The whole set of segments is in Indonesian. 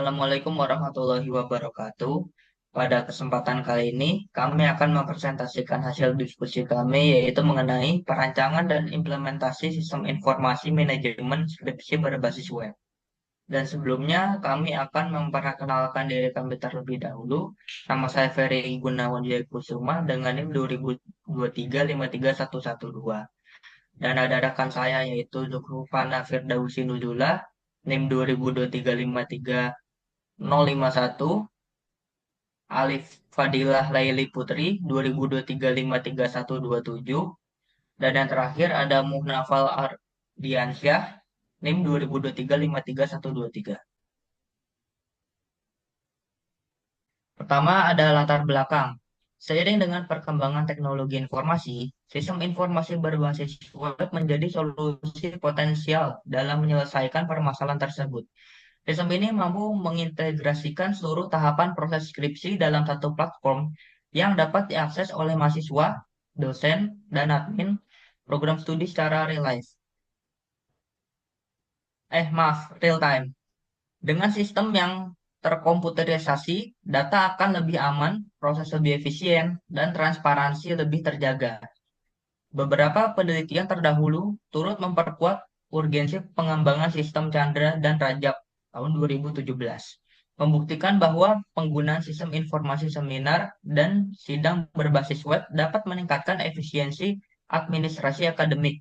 Assalamualaikum warahmatullahi wabarakatuh. Pada kesempatan kali ini, kami akan mempresentasikan hasil diskusi kami, yaitu mengenai perancangan dan implementasi sistem informasi manajemen skripsi berbasis web. Dan sebelumnya, kami akan memperkenalkan diri kami terlebih dahulu. Nama saya Ferry Gunawan Jayakusuma dengan NIM 2023-53112. Dan ada rekan saya yaitu Zuhrufana Firdausi Nuzula, NIM 2023-051, Alif Fadilah Laili Putri 2023-53127, dan yang terakhir ada Muhnafal Ardiansyah NIM 2023-53123. Pertama ada latar belakang. Seiring dengan perkembangan teknologi informasi, sistem informasi berbasis web menjadi solusi potensial dalam menyelesaikan permasalahan tersebut. Sistem ini mampu mengintegrasikan seluruh tahapan proses skripsi dalam satu platform yang dapat diakses oleh mahasiswa, dosen, dan admin program studi secara real time. Dengan sistem yang terkomputerisasi, data akan lebih aman, proses lebih efisien, dan transparansi lebih terjaga. Beberapa penelitian terdahulu turut memperkuat urgensi pengembangan sistem Chandra dan Rajab tahun 2017, membuktikan bahwa penggunaan sistem informasi seminar dan sidang berbasis web dapat meningkatkan efisiensi administrasi akademik.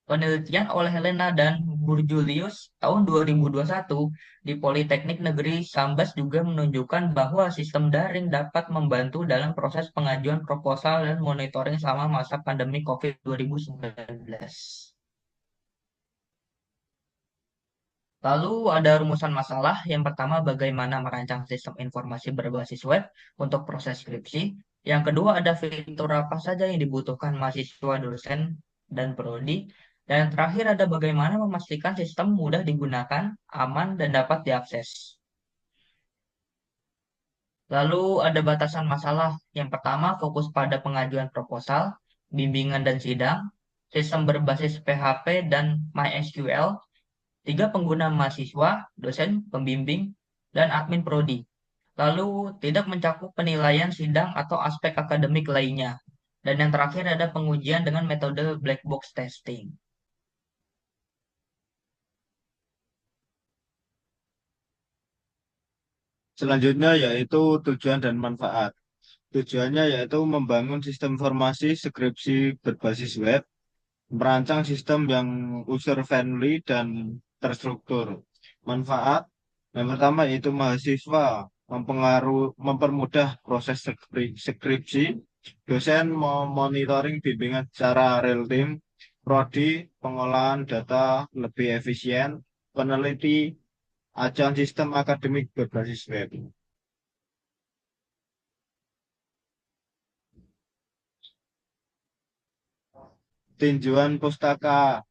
Penelitian oleh Helena dan Burjulius tahun 2021 di Politeknik Negeri Sambas juga menunjukkan bahwa sistem daring dapat membantu dalam proses pengajuan proposal dan monitoring selama masa pandemi COVID 2019. Lalu ada rumusan masalah. Yang pertama, bagaimana merancang sistem informasi berbasis web untuk proses skripsi. Yang kedua, ada fitur apa saja yang dibutuhkan mahasiswa, dosen, dan prodi. Dan yang terakhir ada bagaimana memastikan sistem mudah digunakan, aman, dan dapat diakses. Lalu ada batasan masalah. Yang pertama, fokus pada pengajuan proposal, bimbingan dan sidang, sistem berbasis PHP dan MySQL, tiga pengguna mahasiswa, dosen, pembimbing, dan admin prodi. Lalu tidak mencakup penilaian sidang atau aspek akademik lainnya. Dan yang terakhir ada pengujian dengan metode black box testing. Selanjutnya yaitu tujuan dan manfaat. Tujuannya yaitu membangun sistem informasi skripsi berbasis web, merancang sistem yang user friendly dan terstruktur. Manfaat yang pertama yaitu mahasiswa mempermudah proses skripsi, dosen memonitoring bimbingan secara real time, prodi pengolahan data lebih efisien, peneliti ajang sistem akademik berbasis web. Tinjauan pustaka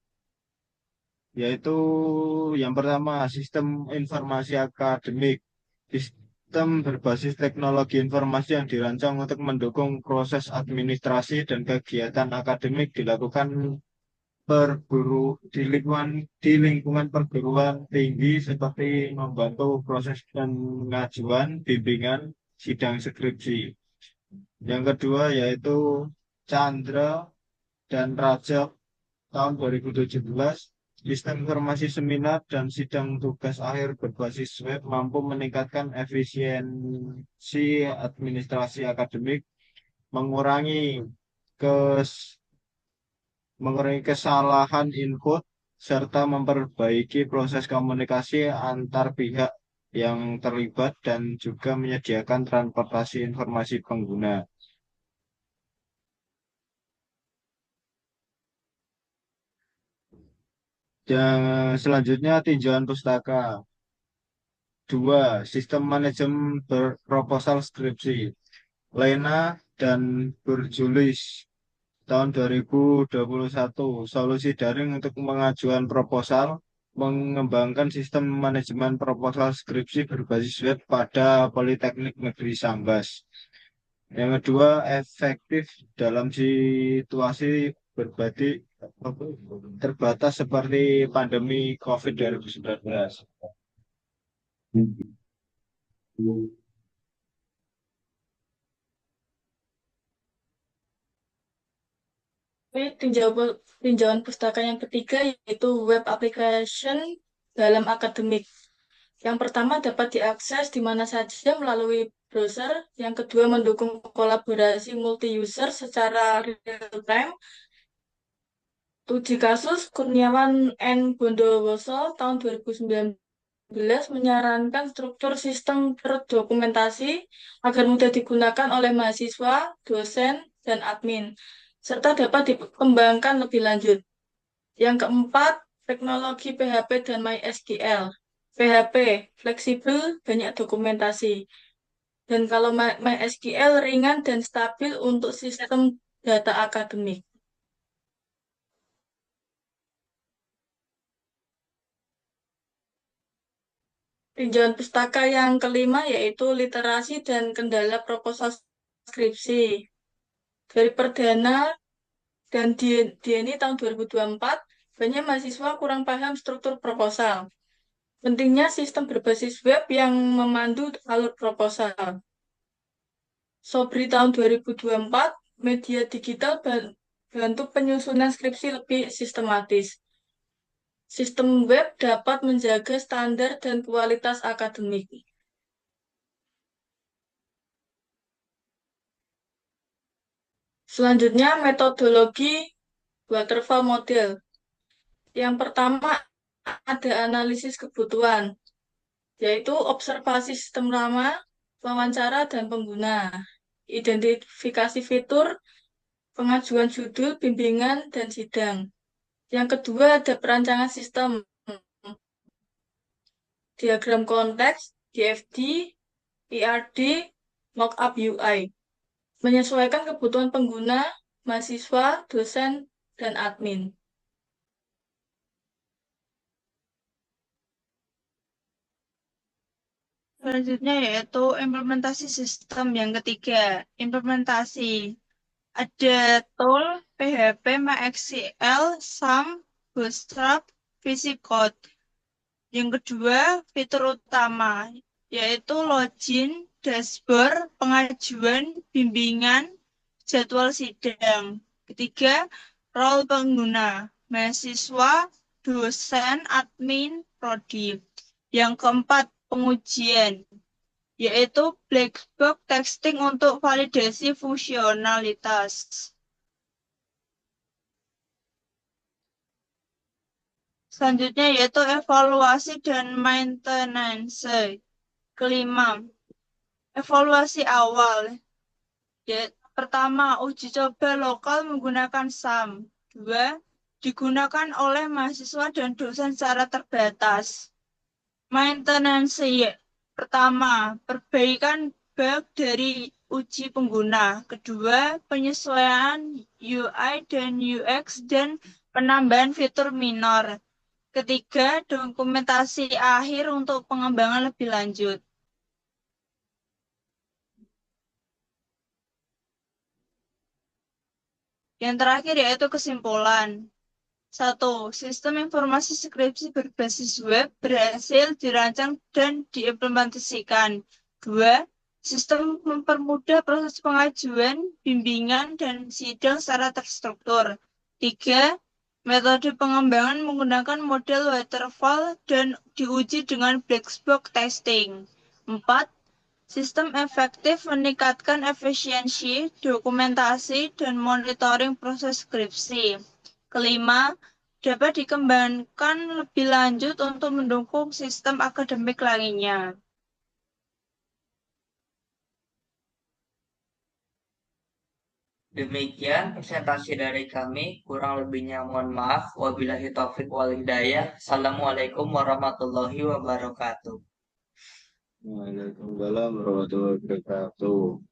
yaitu yang pertama sistem informasi akademik. Sistem berbasis teknologi informasi yang dirancang untuk mendukung proses administrasi dan kegiatan akademik dilakukan di lingkungan perguruan tinggi seperti membantu proses pengajuan, bimbingan, sidang skripsi. Yang kedua yaitu Chandra dan Rajab tahun 2017, sistem informasi seminar dan sidang tugas akhir berbasis web mampu meningkatkan efisiensi administrasi akademik, mengurangi kes mengurangi kesalahan input, serta memperbaiki proses komunikasi antar pihak yang terlibat dan juga menyediakan transportasi informasi pengguna. Dan selanjutnya tinjauan pustaka. Dua, sistem manajemen proposal skripsi. Lena dan Burjulis tahun 2021, solusi daring untuk pengajuan proposal, mengembangkan sistem manajemen proposal skripsi berbasis web pada Politeknik Negeri Sambas. Yang kedua, efektif dalam situasi terbatas seperti pandemi COVID 2019. Tinjauan pustaka yang ketiga yaitu web application dalam akademik. Yang pertama dapat diakses di mana saja melalui browser. Yang kedua mendukung kolaborasi multi-user secara real-time. Uji kasus Kurniawan N. Bondowoso tahun 2019 menyarankan struktur sistem berdokumentasi agar mudah digunakan oleh mahasiswa, dosen, dan admin, serta dapat dikembangkan lebih lanjut. Yang keempat, teknologi PHP dan MySQL. PHP, fleksibel, banyak dokumentasi. Dan kalau MySQL ringan dan stabil untuk sistem data akademik. Tinjauan pustaka yang kelima yaitu literasi dan kendala proposal skripsi. Dari Perdana dan DNI tahun 2024, banyak mahasiswa kurang paham struktur proposal. Pentingnya sistem berbasis web yang memandu alur proposal. Sobri tahun 2024, media digital bantu penyusunan skripsi lebih sistematis. Sistem web dapat menjaga standar dan kualitas akademik. Selanjutnya, metodologi waterfall model. Yang pertama, ada analisis kebutuhan, yaitu observasi sistem lama, wawancara, dan pengguna, identifikasi fitur, pengajuan judul, bimbingan, dan sidang. Yang kedua, ada perancangan sistem, diagram konteks, DFD, PRD, mockup UI, menyesuaikan kebutuhan pengguna, mahasiswa, dosen, dan admin. Selanjutnya yaitu implementasi sistem yang ketiga. Implementasi. Ada tool, PHP, MySQL, SAM, Bootstrap, VisiCode. Yang kedua, fitur utama, yaitu login, dashboard, pengajuan, bimbingan, jadwal sidang. Ketiga, role pengguna, mahasiswa, dosen, admin, prodi. Yang keempat, pengujian, yaitu black box testing untuk validasi fungsionalitas. Selanjutnya yaitu evaluasi dan maintenance. Kelima, evaluasi awal. Pertama, uji coba lokal menggunakan SAM. Dua, digunakan oleh mahasiswa dan dosen secara terbatas. Maintenance, pertama, perbaikan bug dari uji pengguna. Kedua, penyesuaian UI dan UX dan penambahan fitur minor. Ketiga, dokumentasi akhir untuk pengembangan lebih lanjut. Yang terakhir yaitu kesimpulan. 1. Sistem informasi skripsi berbasis web berhasil dirancang dan diimplementasikan. 2. Sistem mempermudah proses pengajuan, bimbingan, dan sidang secara terstruktur. 3. Metode pengembangan menggunakan model waterfall dan diuji dengan black box testing. 4. Sistem efektif meningkatkan efisiensi, dokumentasi, dan monitoring proses skripsi. Kelima, dapat dikembangkan lebih lanjut untuk mendukung sistem akademik lainnya. Demikian presentasi dari kami. Kurang lebihnya mohon maaf. Wabillahi taufik wal hidayah. Assalamualaikum warahmatullahi wabarakatuh. Waalaikumsalam warahmatullahi wabarakatuh.